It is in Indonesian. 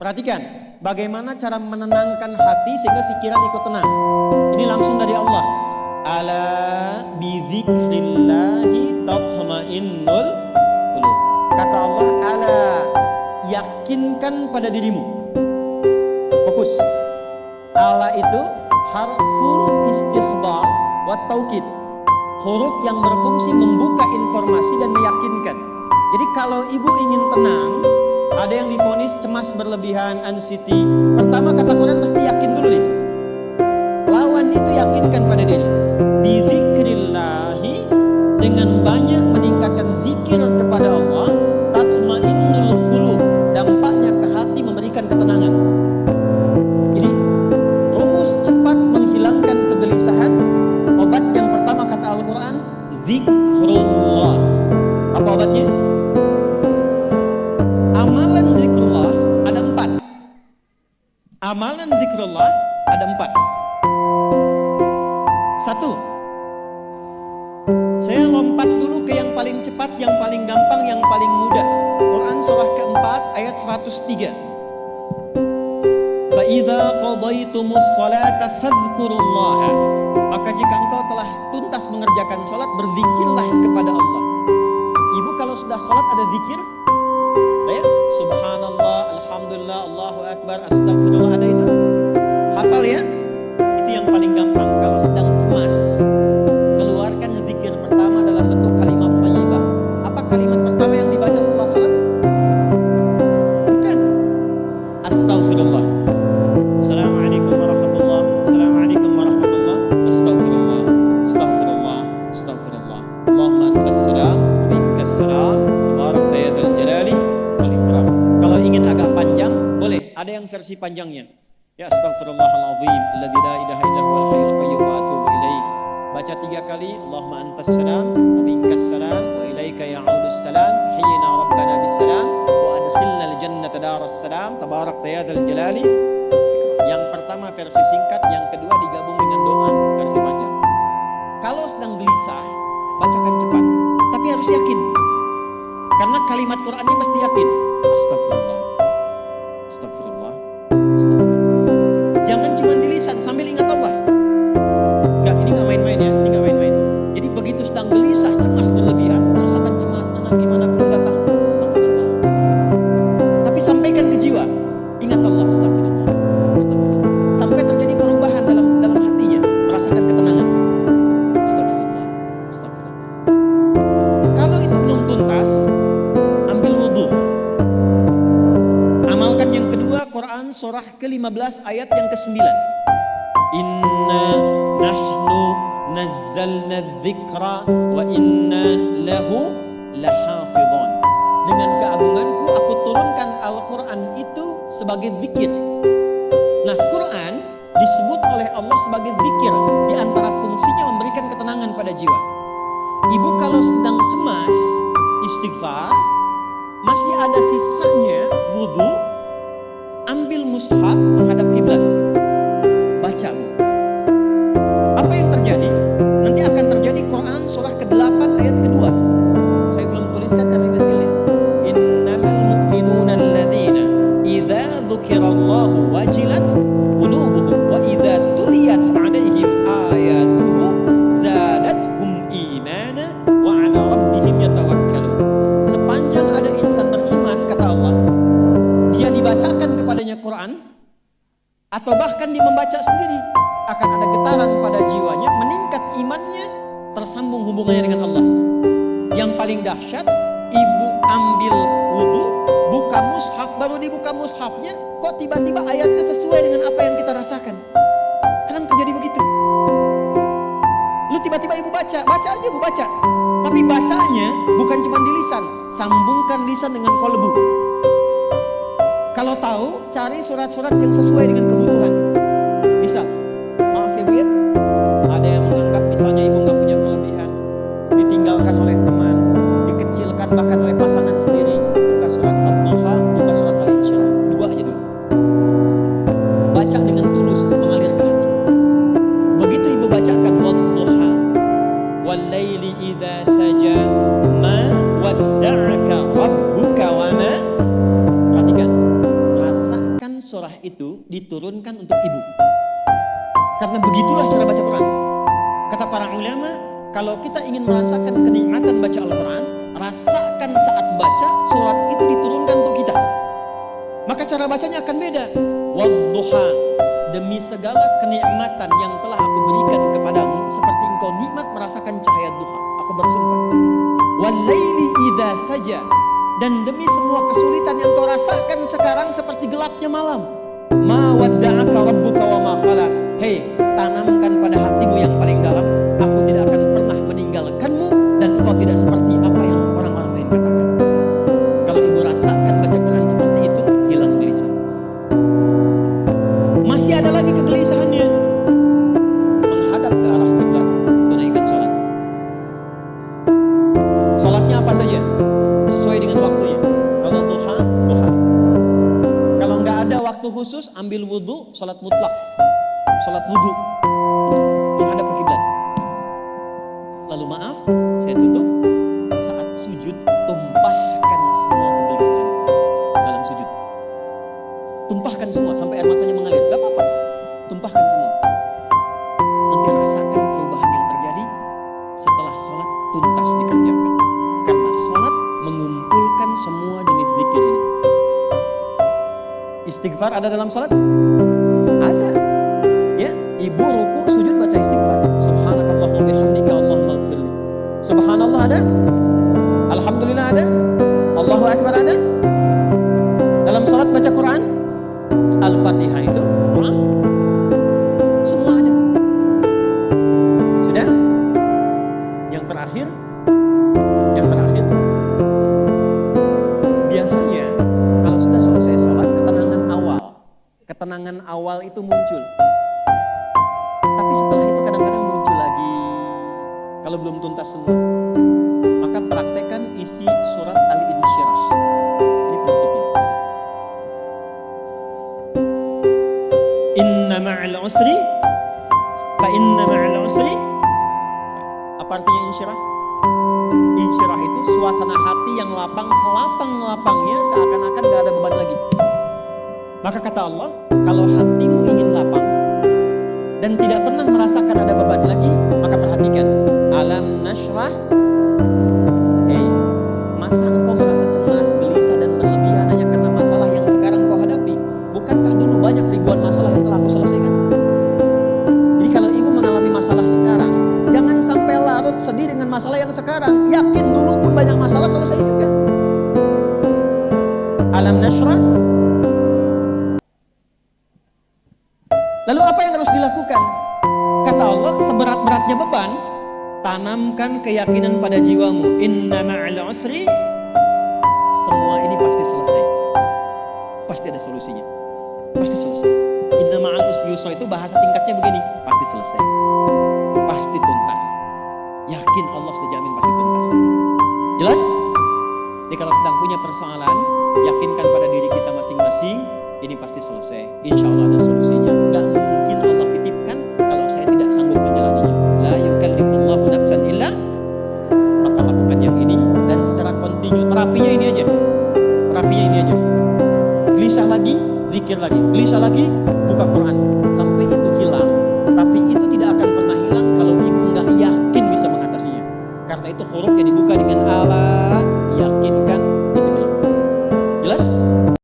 Perhatikan bagaimana cara menenangkan hati sehingga pikiran ikut tenang. Ini langsung dari Allah. Ala bidzikrillahi tatma'innul qulub. Kata Allah, ala, yakinkan pada dirimu. Fokus. Ala itu harful istikhbar wa taukid. Huruf yang berfungsi membuka informasi dan meyakinkan. Jadi kalau ibu ingin tenang, ada yang divonis cemas berlebihan, anxiety. Pertama kata Quran mesti yakin dulu nih. Lawan itu yakinkan pada diri. Bizikrillahi, dengan banyak meningkatkan zikir kepada Allah, tatma'innul qulub, dampaknya ke hati memberikan ketenangan. Jadi rumus cepat menghilangkan kegelisahan, obat yang pertama kata Al-Quran, zikrullah. Apa obatnya? Amalan zikrullah ada 4. Amalan zikrullah ada 4. 1. Saya lompat dulu ke yang paling cepat, yang paling gampang, yang paling mudah. Quran surah keempat ayat 103. Fa idza qadaytumus salata fadhkurullaha. Maka jika engkau telah tuntas mengerjakan salat, berzikirlah kepada Allah. Ibu kalau sudah salat ada zikir? Ya, subhanallah, alhamdulillah, Allahu akbar, astagfirullah, ada itu? Hafal ya? Itu yang paling gampang. Kalau sedang cemas, keluarkan zikir pertama dalam bentuk kalimat thayyibah. Apa kalimat pertama yang dibaca setelah salat? Bukan. Astagfirullah. Assalamualaikum warahmatullah. Assalamualaikum warahmatullah. Astagfirullah. Astagfirullah. Astagfirullah. Allahumma antas salam wa minkas salam. Tabarakta ya dzal jalali. Kalau ingin agak panjang, boleh. Ada yang versi panjangnya. Ya astaghfirullahaladzim, alladzi la ilaha illa huwal hayyul qayyum wa atubu ilaih. Baca 3 kali, Allahumma antas salam wa minkas salam wa ilaika ya'udus salam, hayyina rabbana bis salam wa adkhilna al jannata daras salam, tabarakta ya dzal jalali. Yang pertama versi singkat, yang kedua digabung dengan doa versi panjang. Kalau sedang gelisah, bacakan cepat, tapi harus yakin. Karena kalimat Quran ini mesti yakin. Astagfirullah, astagfirullah, astagfirullah. Jangan cuma di lisan sambil ingat Allah. Enggak, ini enggak main-main ya, ini enggak main-main. Jadi begitu sedang gelisah, cemas berlebihan, merasakan cemas, anak gimana belum datang, astagfirullah. Tapi sampaikan ke jiwa, ingat Allah, astagfirullah, astagfirullah. Sampai terjadi perubahan dalam hatinya, merasakan ketenangan. Astagfirullah, astagfirullah. Kalau itu belum tuntas, ambil wudu. Amalkan yang kedua, Quran surah ke-15 ayat yang ke-9. Inna nahnu nazzalna dzikra wa inna lahu lahafidhun. Dengan keagunganku aku turunkan Al-Quran itu sebagai zikir. Nah, Quran disebut oleh Allah sebagai zikir. Di antara fungsinya memberikan ketenangan pada jiwa. Ibu kalau sedang cemas, istighfar, masih ada sisanya wudu, ambil mushaf menghadap kiblat, baca Bu. Apa yang terjadi? Nanti akan terjadi Quran surah ke-8 ayat kedua. Saya belum tuliskan karena detailnya. Innamal mu'minuna alladzina idza dzukirallahu wajilat qulubuhum wa idza tuliyat 'alaihim ayatuhu zadatuhum imana wa 'ala rabbihim yatawakkalun. Sepanjang ada insan beriman, kata Allah, dia dibacakan kepadanya Quran atau bahkan dia membaca sendiri, akan ada getaran pada jiwanya, meningkat imannya, tersambung hubungannya dengan Allah. Yang paling dahsyat, ibu ambil wudu, buka mushaf, baru dibuka mushafnya, kok tiba-tiba ayatnya sesuai dengan apa yang kita rasakan. Kadang terjadi begitu. Lu tiba-tiba ibu baca aja ibu baca. Tapi bacanya bukan cuma di lisan, sambungkan lisan dengan kolbu. Kalau tahu, cari surat-surat yang sesuai dengan kebutuhan. Misal, maaf ya Bu ya, ada yang menganggap misalnya ibu nggak punya kelebihan, ditinggalkan oleh teman, dikecilkan bahkan oleh pasangan sendiri. Buka surat Ad-Duha, buka surat Al-Insyirah, 2 aja dulu. Baca dengan tulus, mengalir ke hati. Begitu ibu bacakan Wad-Duha, wal-laili idza saja, ma wadda'aka rabbuka wa ma. Perhatikan, Bahkan surah itu diturunkan untuk ibu. Karena begitulah cara baca Quran. Kata para ulama, kalau kita ingin merasakan kenikmatan baca Al-Quran, rasakan saat baca surat itu diturunkan untuk kita. Maka cara bacanya akan beda. Wadduha, demi segala kenikmatan yang telah aku berikan kepadamu, seperti engkau nikmat merasakan cahaya duha, aku bersumpah. Walaili idza saja, dan demi semua kesulitan yang kau rasakan sekarang seperti gelapnya malam. Ma wadda'aka rabbuka wa ma qala. Hei, tanamkan pada hatimu yang paling dalam, aku tidak akan pernah meninggalkanmu dan kau tidak seperti apa yang orang-orang lain katakan. Kalau ibu rasakan baca Quran seperti itu, hilang gelisah. Masih ada lagi kegelisahannya, menghadap ke arah kiblat, tunaikan sholat. Sholatnya apa saja, sesuai dengan waktunya. Kalau duha, duha. Kalau nggak ada waktu khusus, ambil wudhu, sholat mutlak, sholat wudhu, menghadap ke kiblat. Lalu maaf, saya tutup. Saat sujud, tumpahkan semua kegelisahan dalam sujud. Tumpahkan semua sampai air matanya mengalir. Gak apa-apa, tumpahkan semua. Nanti rasakan perubahan yang terjadi setelah sholat tuntas dikerjakan. Karena sholat mengumpulkan semua jenis zikir ini. Istighfar ada dalam sholat? Ada. Ya, ibu ruku sujud baca istighfar. Subhanakallahumma bihamdika Allahumma ighfirli. Subhanallah ada? Alhamdulillah ada? Allahu akbar ada? Dalam sholat baca Quran, Al-Fatihah itu doa, semua ada. Sudah? Yang terakhir, biasanya kalau sudah selesai sholat, ketenangan awal itu muncul. Tapi setelah itu kadang-kadang muncul lagi kalau belum tuntas semua. Maka praktekkan isi surat Al-Insyirah. Ini penutupnya. Inna ma'al usri fa inna ma'al usri. Apa artinya insyirah? Insyirah itu suasana hati yang lapang, selapang-lapangnya seakan-akan gak ada beban lagi. Maka kata Allah, kalau hatimu ingin lapang dan tidak pernah merasakan ada beban lagi, maka perhatikan. Alam nashrah. Masa engkau merasa cemas, gelisah dan berlebihan hanya karena masalah yang sekarang kau hadapi? Bukankah dulu banyak ribuan masalah yang telah aku selesaikan? Jadi kalau ibu mengalami masalah sekarang, jangan sampai larut sedih dengan masalah yang sekarang. Yakin dulu pun banyak masalah selesai juga. Alam nashrah. Lalu apa yang harus dilakukan? Kata Allah, seberat-beratnya beban, tanamkan keyakinan pada jiwamu. Inna ma'al usri, semua ini pasti selesai. Pasti ada solusinya. Pasti selesai. Inna ma'al usri yusra itu bahasa singkatnya begini, pasti selesai. Pasti tuntas. Yakin Allah sudah jamin pasti tuntas. Jelas? Jadi kalau sedang punya persoalan, yakinkan pada diri kita masing-masing, ini pasti selesai. Insya Allah ada solusinya. Gak mungkin Allah titipkan kalau saya tidak sanggup menjalaninya. La yukallifullahu nafsan illa, maka lakukan yang ini dan secara kontinu. Terapinya ini aja. Gelisah lagi, zikir lagi. Gelisah lagi, buka Quran. Sampai itu hilang. Tapi itu tidak akan pernah hilang kalau ibu gak yakin bisa mengatasinya. Karena itu huruf yang dibuka dengan Allah, yakinkan, itu hilang. Jelas?